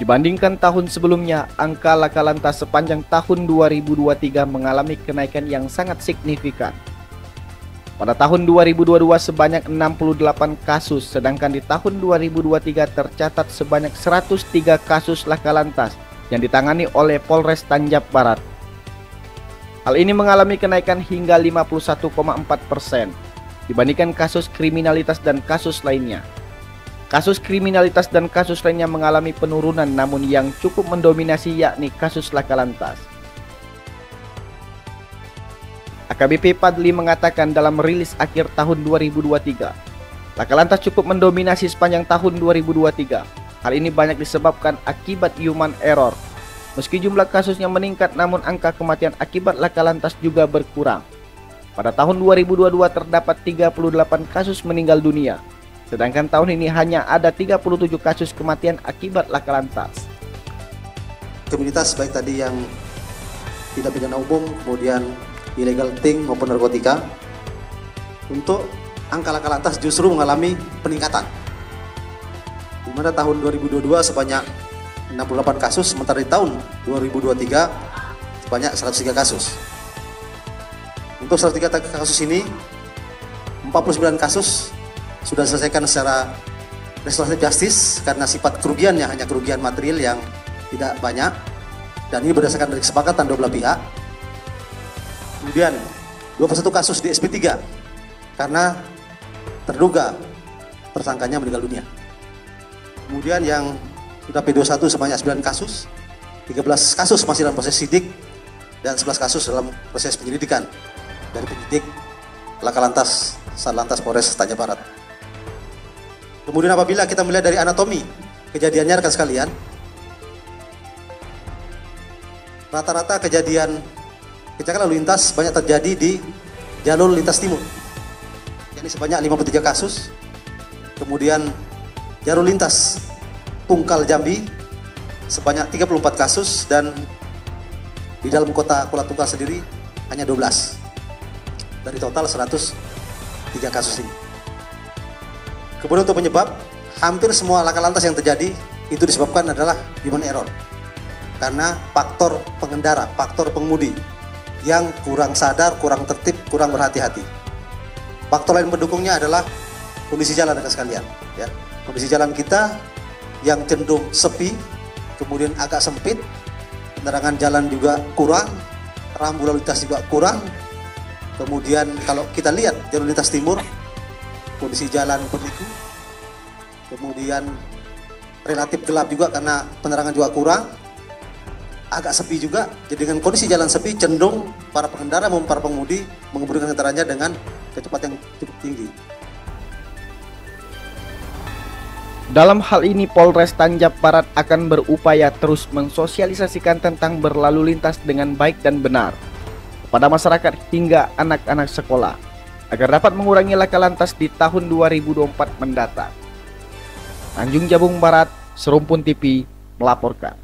Dibandingkan tahun sebelumnya, angka laka lantas sepanjang tahun 2023 mengalami kenaikan yang sangat signifikan. Pada tahun 2022 sebanyak 68 kasus, sedangkan di tahun 2023 tercatat sebanyak 103 kasus laka lantas yang ditangani oleh Polres Tanjab Barat. Hal ini mengalami kenaikan hingga 51,4% dibandingkan kasus kriminalitas dan kasus lainnya. Kasus kriminalitas dan kasus lainnya mengalami penurunan, namun yang cukup mendominasi yakni kasus laka lantas. AKBP Padli mengatakan dalam rilis akhir tahun 2023, laka lantas cukup mendominasi sepanjang tahun 2023. Hal ini banyak disebabkan akibat human error. Meski jumlah kasusnya meningkat, namun angka kematian akibat laka lantas juga berkurang. Pada tahun 2022 terdapat 38 kasus meninggal dunia, sedangkan tahun ini hanya ada 37 kasus kematian akibat laka lantas. Komunitas baik tadi yang tidak pidana umum, kemudian illegal thing maupun narkotika, untuk angka laka lantas justru mengalami peningkatan. Di mana tahun 2022 sebanyak 68 kasus, sementara di tahun 2023 sebanyak 103 kasus. Untuk 103 kasus ini, 49 kasus sudah diselesaikan secara restoratif justice karena sifat kerugiannya hanya kerugian material yang tidak banyak, dan ini berdasarkan dari kesepakatan dua belah pihak. Kemudian 21 kasus di SP3 karena terduga tersangkanya meninggal dunia. Kemudian yang sudah P21 sebanyak 9 kasus, 13 kasus masih dalam proses sidik, dan 11 kasus dalam proses penyelidikan dari penyidik laka lantas Satlantas Polres Tanjab Barat. Kemudian apabila kita melihat dari anatomi kejadiannya rekan sekalian, rata-rata kejadian kecelakaan lalu lintas banyak terjadi di jalur lintas timur, yakni sebanyak 53 kasus. Kemudian jalur lintas Tungkal Jambi sebanyak 34 kasus, dan di dalam kota Kuala Tungkal sendiri hanya 12 dari total 103 kasus ini. Kemudian untuk penyebab, hampir semua laka lantas yang terjadi itu disebabkan adalah human error, karena faktor pengendara, faktor pengemudi yang kurang sadar, kurang tertib, kurang berhati-hati. Faktor lain pendukungnya adalah kondisi jalan rekan sekalian. Ya. Kondisi jalan kita yang cenderung sepi, kemudian agak sempit, penerangan jalan juga kurang, rambu lalu lintas juga kurang. Kemudian kalau kita lihat jalur lintas timur, kondisi jalan berliku, kemudian relatif gelap juga karena penerangan juga kurang, agak sepi juga. Jadi dengan kondisi jalan sepi, cenderung para pengendara maupun para pengemudi mengemudikan kendaraannya dengan kecepatan yang cukup tinggi. Dalam hal ini Polres Tanjab Barat akan berupaya terus mensosialisasikan tentang berlalu lintas dengan baik dan benar kepada masyarakat hingga anak-anak sekolah agar dapat mengurangi laka lantas di tahun 2024 mendatang. Tanjung Jabung Barat, Serumpun TV melaporkan.